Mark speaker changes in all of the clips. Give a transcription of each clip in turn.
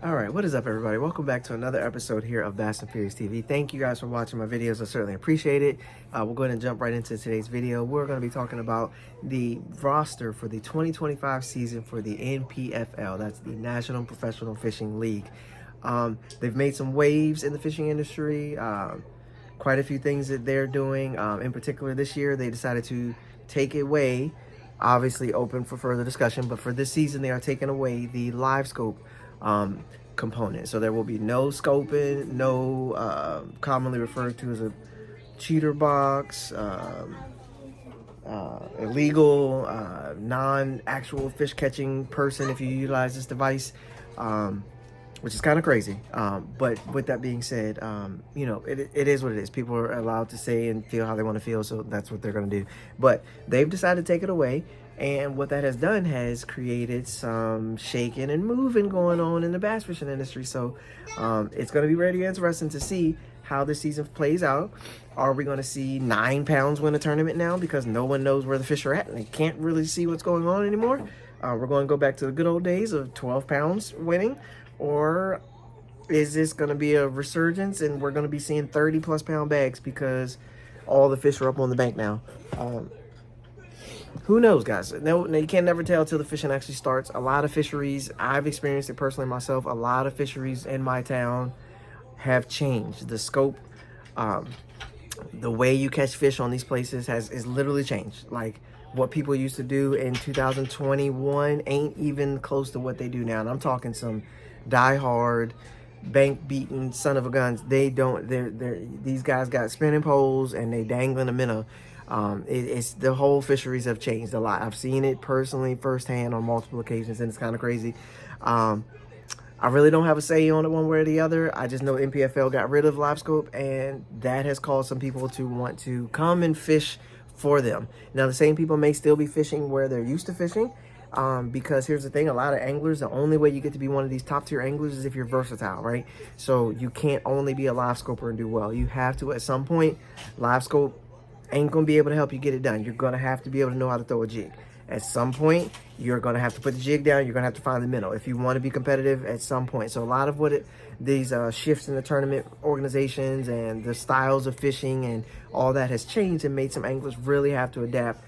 Speaker 1: All right, what is up, everybody? Welcome back to another episode here of Fast and Furious TV. Thank you guys for watching my videos. I certainly appreciate it. We'll go ahead and jump right into today's video. We're going to be talking about the roster for the 2025 season for the NPFL. That's the National Professional Fishing League. They've made some waves in the fishing industry. Quite a few things that they're doing. In particular, this year, they decided to take away, obviously open for further discussion, but for this season, they are taking away the live scope component. So there will be no scoping, no commonly referred to as a cheater box, illegal, non-actual fish catching person if you utilize this device, which is kind of crazy. But with that being said, you know, it is what it is. People are allowed to say and feel how they want to feel, so that's what they're going to do. But they've decided to take it away. And what that has done has created some shaking and moving going on in the bass fishing industry. So it's going to be really interesting to see how this season plays out. Are we going to see 9 pounds win a tournament now because no one knows where the fish are at and they can't really see what's going on anymore? We're going to go back to the good old days of 12 pounds winning. Or is this going to be a resurgence and we're going to be seeing 30-plus pound bags because all the fish are up on the bank now? Who knows, guys? No, you can never tell till the fishing actually starts. A lot of fisheries, I've experienced it personally myself, a lot of fisheries in my town have changed. The scope, the way you catch fish on these places is literally changed. Like, what people used to do in 2021 ain't even close to what they do now. And I'm talking some die-hard, bank-beaten son of a guns. These guys got spinning poles and they dangling a minnow. It's the whole fisheries have changed a lot. I've seen it personally firsthand on multiple occasions, and it's kind of crazy. I really don't have a say on it one way or the other. I just know NPFL got rid of live scope, and that has caused some people to want to come and fish for them. Now, the same people may still be fishing where they're used to fishing, because here's the thing, a lot of anglers, the only way you get to be one of these top tier anglers is if you're versatile, right? So you can't only be a live scoper and do well. You have to, at some point, live scope ain't gonna be able to help you get it done. You're gonna have to be able to know how to throw a jig. At some point, you're gonna have to put the jig down. You're gonna have to find the minnow if you want to be competitive at some point. So a lot of these shifts in the tournament organizations and the styles of fishing and all that has changed and made some anglers really have to adapt.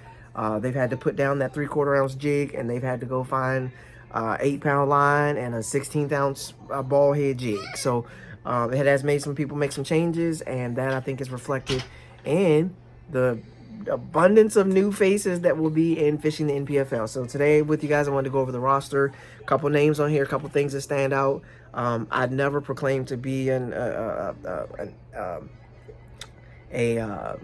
Speaker 1: They've had to put down that 3/4 ounce jig, and they've had to go find 8-pound line and a 16th ounce ball head jig. So it has made some people make some changes, and that I think is reflected in the abundance of new faces that will be in fishing the NPFL. So today with you guys, I wanted to go over the roster, a couple names on here, a couple things that stand out. I'd never proclaimed to be a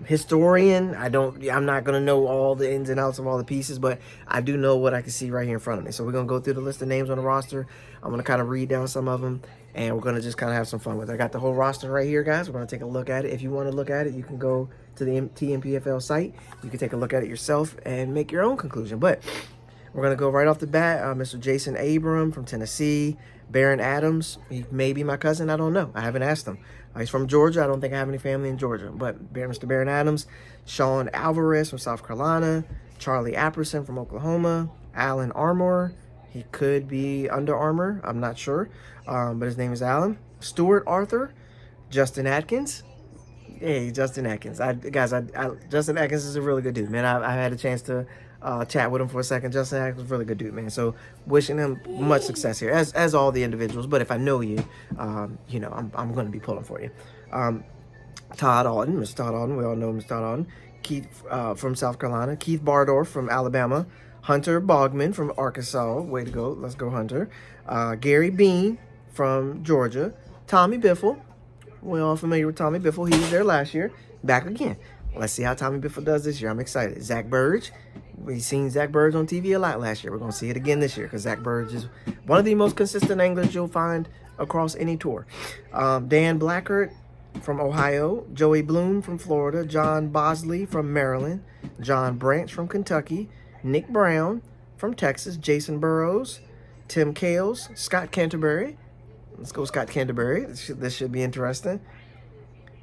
Speaker 1: historian. I'm not going to know all the ins and outs of all the pieces, but I do know what I can see right here in front of me. So we're going to go through the list of names on the roster. I'm going to kind of read down some of them, and we're going to just kind of have some fun with it. I got the whole roster right here, guys. We're going to take a look at it. If you want to look at it, you can go to the TNPFL site. You can take a look at it yourself and make your own conclusion. But we're going to go right off the bat. Mr. Jason Abram from Tennessee. Baron Adams. He may be my cousin. I don't know. I haven't asked him. He's from Georgia. I don't think I have any family in Georgia. But Mr. Baron Adams. Sean Alvarez from South Carolina. Charlie Apperson from Oklahoma. Alan Armour. He could be Under Armour. I'm not sure. But his name is Alan. Stuart Arthur. Justin Atkins. Hey, Justin Atkins. Justin Atkins is a really good dude, man. I had a chance to chat with him for a second. Justin Atkins is a really good dude, man. So wishing him much success here, as all the individuals. But if I know you, you know, I'm going to be pulling for you. Todd Alden, Mr. Todd Alden. We all know Mr. Todd Alden. Keith from South Carolina. Keith Bardorf from Alabama. Hunter Bogman from Arkansas. Way to go. Let's go, Hunter. Gary Bean from Georgia. Tommy Biffle. We're all familiar with Tommy Biffle. He was there last year. Back again. Let's see how Tommy Biffle does this year. I'm excited. Zach Burge. We've seen Zach Burge on TV a lot last year. We're going to see it again this year because Zach Burge is one of the most consistent anglers you'll find across any tour. Dan Blackert from Ohio. Joey Bloom from Florida. John Bosley from Maryland. John Branch from Kentucky. Nick Brown from Texas. Jason Burrows. Tim Kales. Scott Canterbury. Let's go Scott Canterbury. This should be interesting.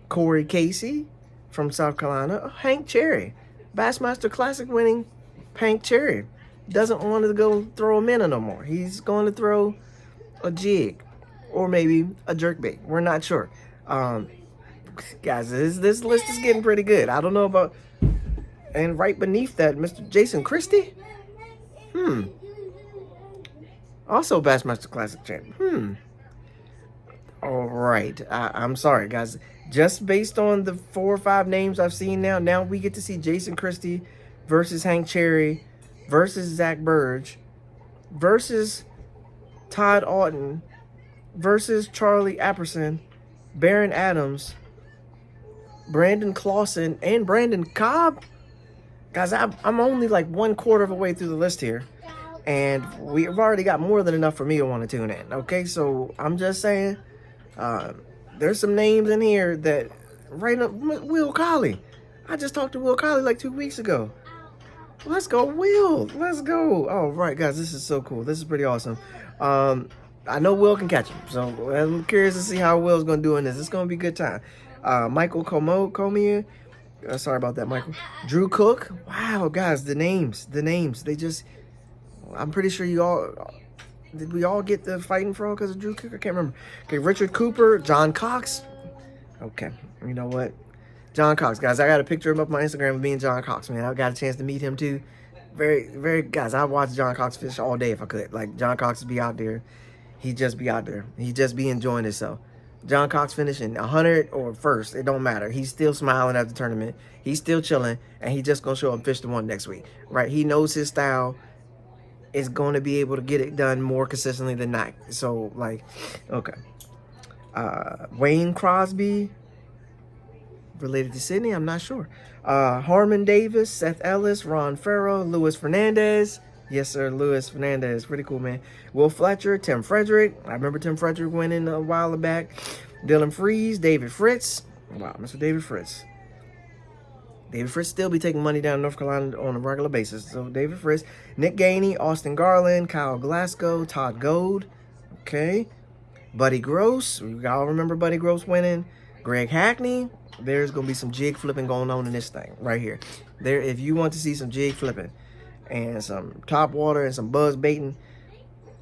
Speaker 1: Corey Casey from South Carolina. Hank Cherry. Bassmaster Classic winning Hank Cherry. Doesn't want to go throw a minnow no more. He's going to throw a jig. or maybe a jerkbait. We're not sure. Guys, this list is getting pretty good. I don't know about... And right beneath that, Mr. Jason Christie? Also Bassmaster Classic champ. All right. I'm sorry, guys. Just based on the 4 or 5 names I've seen now we get to see Jason Christie versus Hank Cherry versus Zach Burge versus Todd Auten versus Charlie Apperson, Baron Adams, Brandon Clausen, and Brandon Cobb. Guys, I'm only like 1/4 of a way through the list here. And we've already got more than enough for me to want to tune in. Okay, so I'm just saying, there's some names in here that, right up, Will Colley. I just talked to Will Colley like 2 weeks ago. Let's go, Will. Let's go. All right, guys, this is so cool. This is pretty awesome. I know Will can catch him, so I'm curious to see how Will's going to do in this. It's going to be a good time. Michael Comia. Sorry about that, Michael. Drew Cook. Wow, guys, the names. They just... I'm pretty sure you all... Did we all get the Fighting Frog because of Drew Cook? I can't remember. Okay, Richard Cooper, John Cox. Okay, you know what? John Cox, guys. I got a picture of him up on my Instagram of me and John Cox, man. I got a chance to meet him too. Very, guys, I watch John Cox fish all day if I could. Like, John Cox would be out there. He'd just be out there. He'd just be enjoying himself. John Cox finishing 100 or first, it don't matter. He's still smiling at the tournament. He's still chilling, and he's just going to show up fish the one next week, right? He knows his style is going to be able to get it done more consistently than not. So, like, okay. Wayne Crosby, related to Sydney, I'm not sure. Harmon Davis, Seth Ellis, Ron Farrow, Luis Fernandez. Yes, sir, Luis Fernandez. Pretty cool, man. Will Fletcher, Tim Frederick. I remember Tim Frederick winning a while back. Dylan Freeze, David Fritz. Wow, Mr. David Fritz. David Fritz still be taking money down in North Carolina on a regular basis. So, David Fritz. Nick Gainey, Austin Garland, Kyle Glasgow, Todd Gold. Okay. Buddy Gross. We all remember Buddy Gross winning. Greg Hackney. There's going to be some jig flipping going on in this thing right here. There, if you want to see some jig flipping and some top water and some buzz baiting.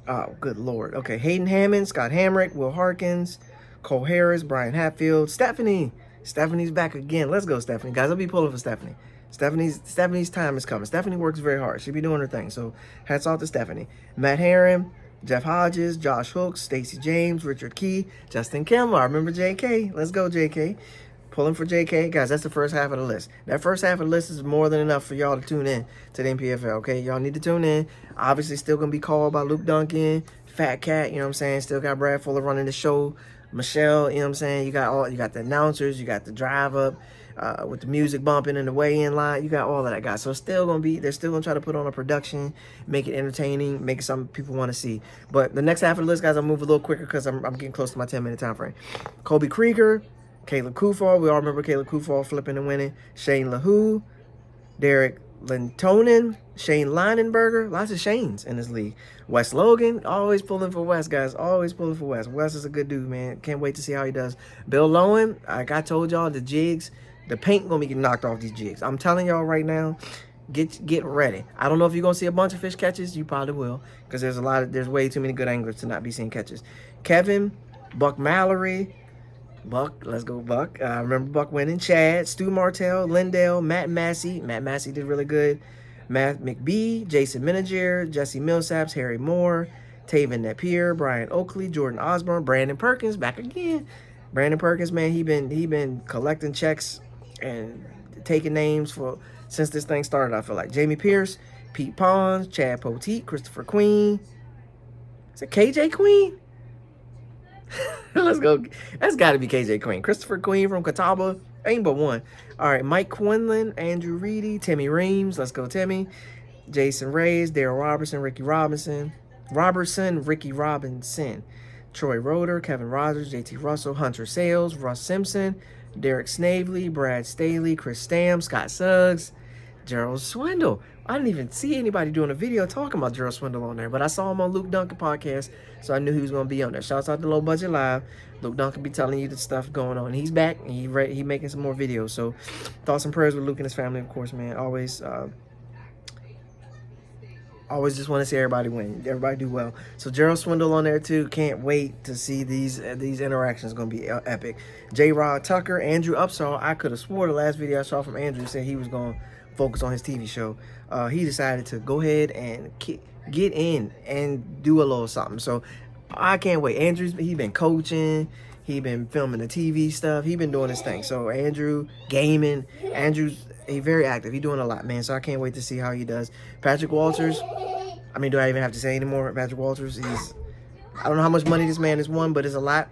Speaker 1: Oh, good Lord. Okay. Hayden Hammond, Scott Hamrick, Will Harkins, Cole Harris, Brian Hatfield, Stephanie. Stephanie's back again. Let's go, Stephanie. Guys, I'll be pulling for Stephanie. Stephanie's time is coming. Stephanie works very hard. She'll be doing her thing. So, hats off to Stephanie. Matt Herron, Jeff Hodges, Josh Hooks, Stacey James, Richard Key, Justin Kimmel. I remember JK. Let's go, JK. Pulling for JK. Guys, that's the first half of the list. That first half of the list is more than enough for y'all to tune in to the NPFL, okay? Y'all need to tune in. Obviously, still going to be called by Luke Duncan, Fat Cat, you know what I'm saying? Still got Brad Fuller running the show. Michelle, you know what I'm saying? You got the announcers, you got the drive up with the music bumping in the weigh-in line. You got all of that, guys. So they're still gonna try to put on a production, make it entertaining, make it something people want to see. But the next half of the list, guys, I'll move a little quicker because I'm getting close to my 10-minute time frame. Kobe Krieger, Caleb Kufal. We all remember Caleb Kufal flipping and winning. Shane LaHoo, Derek Lintonen, Shane Leinenberger. Lots of Shanes in this league. Wes Logan, always pulling for Wes, guys. Always pulling for Wes. Wes is a good dude, man. Can't wait to see how he does. Bill Lowen, like I told y'all, the jigs, the paint gonna be getting knocked off these jigs. I'm telling y'all right now, get ready. I don't know if you're gonna see a bunch of fish catches. You probably will, because there's way too many good anglers to not be seeing catches. Kevin, Buck Mallory, Buck, let's go Buck. I remember Buck winning. Chad, Stu Martell, Lindell, Matt Massey. Matt Massey did really good. Matt McBee, Jason Miniger, Jesse Millsaps, Harry Moore, Taven Napier, Brian Oakley, Jordan Osborne, Brandon Perkins, back again. Brandon Perkins, man, he been collecting checks and taking names since this thing started, I feel like. Jamie Pierce, Pete Pons, Chad Poteet, Christopher Queen. Is it KJ Queen? Let's go. That's got to be KJ Queen. Christopher Queen from Catawba. Ain't but one. All right, Mike Quinlan, Andrew Reedy, Timmy Reams. Let's go, Timmy. Jason Reyes, Daryl Robertson, Ricky Robinson. Ricky Robinson. Troy Roeder, Kevin Rogers, JT Russell, Hunter Sales, Russ Simpson, Derek Snavely, Brad Staley, Chris Stam, Scott Suggs, Gerald Swindle. I didn't even see anybody doing a video talking about Gerald Swindle on there, but I saw him on Luke Duncan podcast, so I knew he was going to be on there. Shouts out to Low Budget Live. Luke Duncan be telling you the stuff going on. He's back, and he making some more videos, so thoughts and prayers with Luke and his family, of course, man. Always Always just want to see everybody win. Everybody do well. So Gerald Swindle on there too. Can't wait to see these interactions. Going to be epic. J. Rod Tucker, Andrew Upshaw. I could have swore the last video I saw from Andrew said he was going to focus on his TV show. He decided to go ahead and get in and do a little something. So I can't wait. He been coaching. He been filming the TV stuff. He been doing his thing. So Andrew gaming. Andrew's very active. He doing a lot, man. So I can't wait to see how he does. Patrick Walters. I mean, do I even have to say anymore? Patrick Walters. I don't know how much money this man has won, but it's a lot.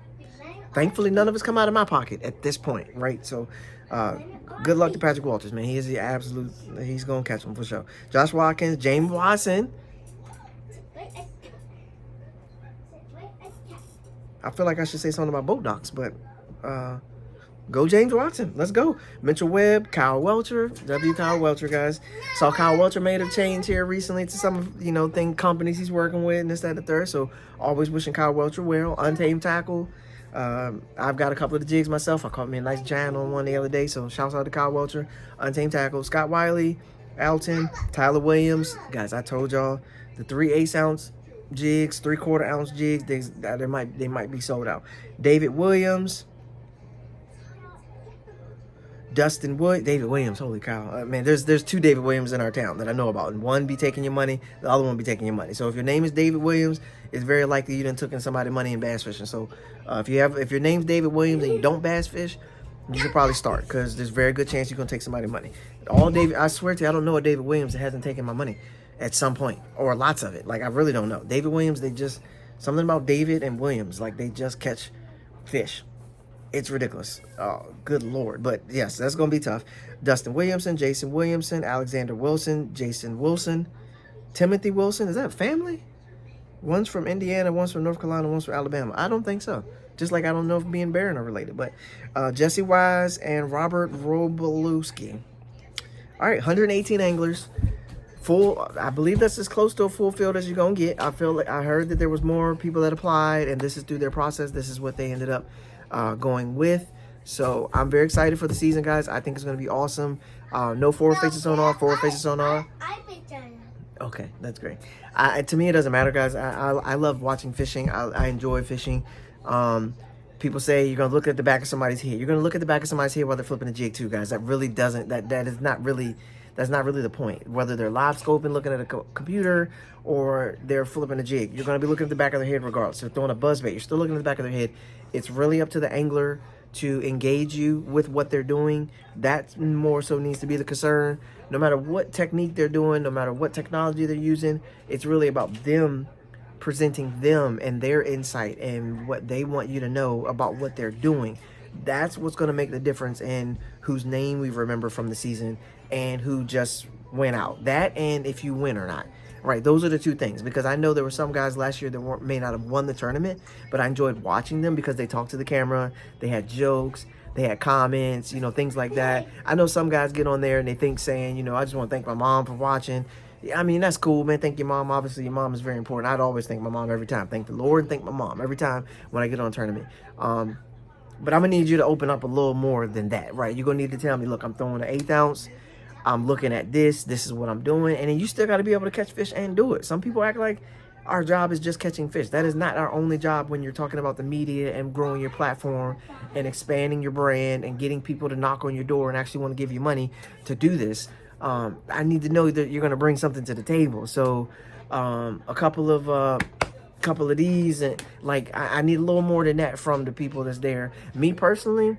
Speaker 1: Thankfully, none of it's come out of my pocket at this point, right? So, good luck to Patrick Walters, man. He is the absolute. He's gonna catch him for sure. Josh Watkins, James Watson. I feel like I should say something about boat docks, but go James Watson. Let's go. Mitchell Webb, Kyle Welcher. Kyle Welcher, guys. Saw Kyle Welcher made a change here recently to some of, companies he's working with and this, that, and the third. So always wishing Kyle Welcher well. Untamed tackle. I've got a couple of the jigs myself. I caught me a nice giant on one the other day. So shouts out to Kyle Welcher. Untamed tackle. Scott Wiley, Alton, Tyler Williams. Guys, I told y'all the 3/8 ounce jigs, 3/4 ounce jigs, they might be sold out. David Williams, David Williams, holy cow. Man, there's 2 David Williams in our town that I know about. And one be taking your money, the other one be taking your money. So if your name is David Williams, it's very likely you done took in somebody's money in bass fishing. So if your name's David Williams and you don't bass fish, you should probably start, because there's a very good chance you're gonna take somebody's money. I swear to you, I don't know a David Williams that hasn't taken my money at some point, or lots of it. Like, I really don't know. David Williams, something about David and Williams, like, they just catch fish. It's ridiculous. Oh, good Lord. But yes, that's going to be tough. Dustin Williamson, Jason Williamson, Alexander Wilson, Jason Wilson, Timothy Wilson. Is that family? One's from Indiana, one's from North Carolina, one's from Alabama. I don't think so. Just like I don't know if me and Barron are related. But Jesse Wise and Robert Robolewski. All right, 118 anglers. Full, I believe that's as close to a full field as you're going to get. I heard that there was more people that applied, and this is through their process. This is what they ended up going with. So I'm very excited for the season, guys. I think it's going to be awesome. No forward faces sonar, forward faces sonar. Okay, that's great. To me, it doesn't matter, guys. I love watching fishing. I enjoy fishing. People say you're going to look at the back of somebody's head. You're going to look at the back of somebody's head while they're flipping a jig too, guys. That really doesn't, that is not really, that's not really the point. Whether they're live scoping, looking at a computer, or they're flipping a jig, you're going to be looking at the back of their head regardless. They're throwing a buzzbait, you're still looking at the back of their head. It's really up to the angler to engage you with what they're doing. That more so needs to be the concern. No matter what technique they're doing, no matter what technology they're using, it's really about them presenting them and their insight and what they want you to know about what they're doing. That's what's going to make the difference in whose name we remember from the season and who just went out. That, and if you win or not. Right, those are the two things, because I know there were some guys last year that may not have won the tournament, but I enjoyed watching them because they talked to the camera, they had jokes, they had comments, things like that. I know some guys get on there and they think saying, I just want to thank my mom for watching. I mean, that's cool, man. Thank your mom. Obviously, your mom is very important. I'd always thank my mom every time. Thank the Lord and thank my mom every time when I get on a tournament. But I'm going to need you to open up a little more than that, right? You're going to need to tell me, look, I'm throwing an 1/8 ounce. I'm looking at this is what I'm doing. And then you still got to be able to catch fish and do it. Some people act like our job is just catching fish. That is not our only job when you're talking about the media and growing your platform and expanding your brand and getting people to knock on your door and actually want to give you money to do this. I need to know that you're going to bring something to the table. So a couple of these, and I need a little more than that from the people that's there. Me personally,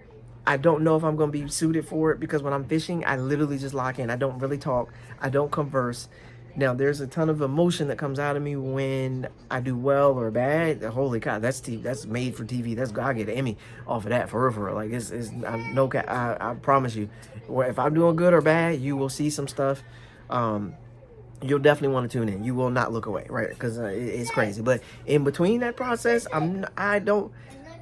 Speaker 1: I don't know if I'm going to be suited for it, because when I'm fishing, I literally just lock in. I don't really talk. I don't converse. Now, there's a ton of emotion that comes out of me when I do well or bad. Holy cow, that's TV. That's made for TV. I get an Emmy off of that, for real. Like, I promise you, if I'm doing good or bad, you will see some stuff. You'll definitely want to tune in. You will not look away, right? Because it's crazy. But in between that process,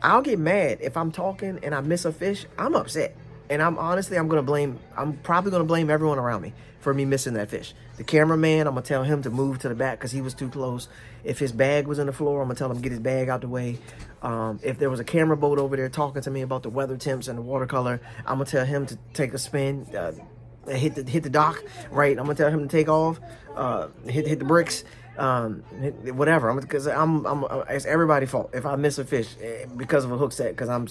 Speaker 1: I'll get mad if I'm talking and I miss a fish. I'm upset. And I'm probably going to blame everyone around me for me missing that fish. The cameraman, I'm going to tell him to move to the back because he was too close. If his bag was in the floor, I'm going to tell him to get his bag out the way. If there was a camera boat over there talking to me about the weather temps and the watercolor, I'm going to tell him to take a spin. hit the dock, right? I'm gonna tell him to take off, hit the bricks, whatever. Because it's everybody's fault if I miss a fish because of a hook set, because I'm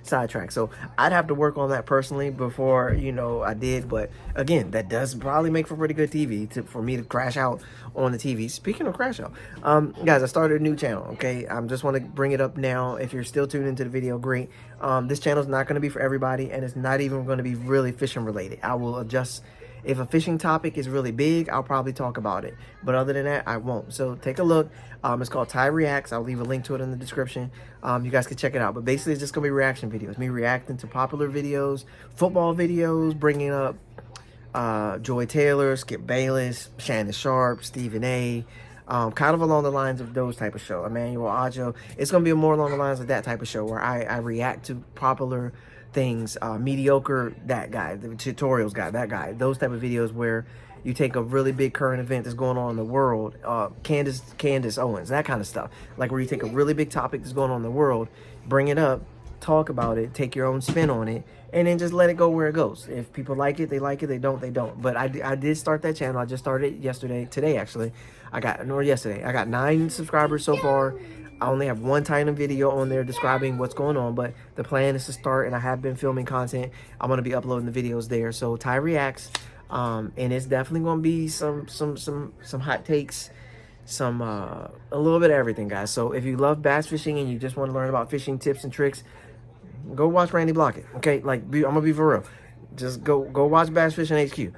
Speaker 1: sidetracked. So I'd have to work on that personally before, you know, I did. But again, that does probably make for pretty good TV for me to crash out on the TV. Speaking of crash out, guys, I started a new channel. Okay, I just want to bring it up now. If you're still tuned into the video, great. This channel is not going to be for everybody, and it's not even going to be really fishing related. I will adjust. If a fishing topic is really big, I'll probably talk about it. But other than that, I won't. So take a look. It's called Ty Reacts. I'll leave a link to it in the description. You guys can check it out. But basically, it's just going to be reaction videos. Me reacting to popular videos, football videos, bringing up Joy Taylor, Skip Bayless, Shannon Sharp, Stephen A., kind of along the lines of those type of show. Emmanuel Ajo. It's going to be more along the lines of that type of show where I react to popular things, mediocre, that guy, the tutorials guy, that guy, those type of videos where you take a really big current event that's going on in the world, Candace Owens, that kind of stuff, like where you take a really big topic that's going on in the world, bring it up, talk about it, take your own spin on it, and then just let it go where it goes. If people like it, they like it. They don't, they don't. But I did start that channel. I just started it today actually. I got 9 subscribers so far. I only have one tiny video on there describing what's going on, but the plan is to start, and I have been filming content. I'm going to be uploading the videos there. So Ty Reacts, and it's definitely going to be some hot takes, a little bit of everything, guys. So if you love bass fishing and you just want to learn about fishing tips and tricks, go watch Randy Blockett. Okay, like I'm gonna be for real. Just go watch Bass Fishing HQ.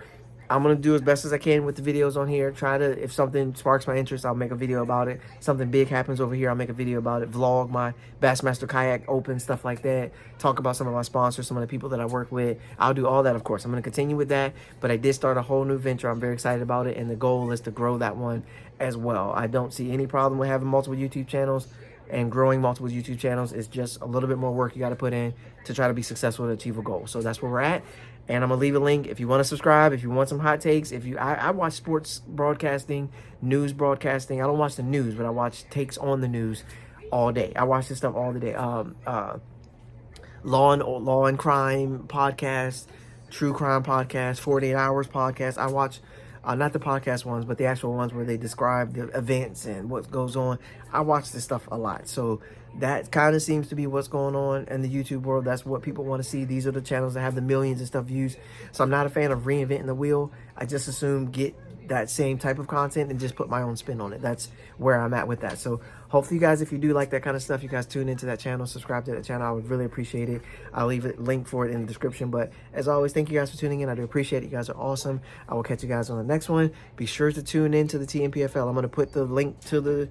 Speaker 1: I'm going to do as best as I can with the videos on here. Try to, if something sparks my interest, I'll make a video about it. Something big happens over here, I'll make a video about it. Vlog my Bassmaster Kayak Open, stuff like that. Talk about some of my sponsors, some of the people that I work with. I'll do all that, of course. I'm going to continue with that. But I did start a whole new venture. I'm very excited about it. And the goal is to grow that one as well. I don't see any problem with having multiple YouTube channels. And growing multiple YouTube channels is just a little bit more work you got to put in to try to be successful to achieve a goal. So that's where we're at. And I'm going to leave a link if you want to subscribe, if you want some hot takes. I watch sports broadcasting, news broadcasting. I don't watch the news, but I watch takes on the news all day. I watch this stuff all the day. Law and crime podcast, true crime podcast, 48 hours podcast. I watch not the podcast ones, but the actual ones where they describe the events and what goes on. I watch this stuff a lot. So that kind of seems to be what's going on in the YouTube world. That's what people want to see. These are the channels that have the millions and stuff views. So I'm not a fan of reinventing the wheel. I just assume get that same type of content and just put my own spin on it. That's where I'm at with that. So hopefully you guys, if you do like that kind of stuff, you guys tune into that channel, subscribe to that channel. I would really appreciate it. I'll leave a link for it in the description. But as always, thank you guys for tuning in. I do appreciate it. You guys are awesome. I will catch you guys on the next one. Be sure to tune in to the TNPFL. I'm going to put the link to the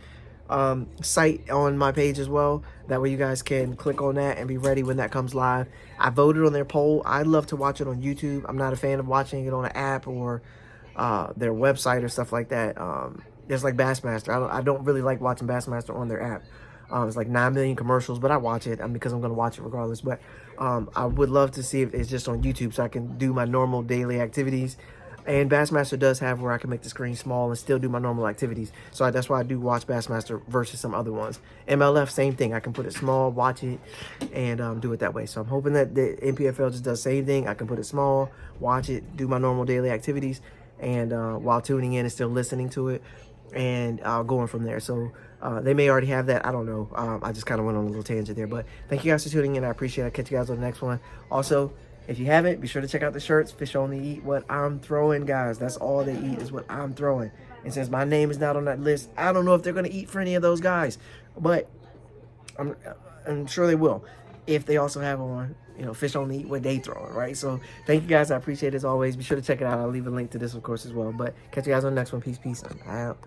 Speaker 1: site on my page as well. That way you guys can click on that and be ready when that comes live. I voted on their poll. I love to watch it on YouTube. I'm not a fan of watching it on an app or their website or stuff like that. Just like Bassmaster. I don't really like watching Bassmaster on their app. It's like 9 million commercials, but I watch it because I'm going to watch it regardless. But I would love to see if it's just on YouTube so I can do my normal daily activities. And Bassmaster does have where I can make the screen small and still do my normal activities. So that's why I do watch Bassmaster versus some other ones. MLF, same thing. I can put it small, watch it, and do it that way. So I'm hoping that the NPFL just does the same thing. I can put it small, watch it, do my normal daily activities, and while tuning in and still listening to it, and going from there. So they may already have that. I don't know. I just kind of went on a little tangent there. But thank you guys for tuning in. I appreciate it. I'll catch you guys on the next one. Also, if you haven't, be sure to check out the shirts. Fish only eat what I'm throwing, guys. That's all they eat is what I'm throwing. And since my name is not on that list, I don't know if they're going to eat for any of those guys. But I'm sure they will. If they also have on, fish only eat what they throwing, right? So thank you guys. I appreciate it as always. Be sure to check it out. I'll leave a link to this, of course, as well. But catch you guys on the next one. Peace, peace. I'm out.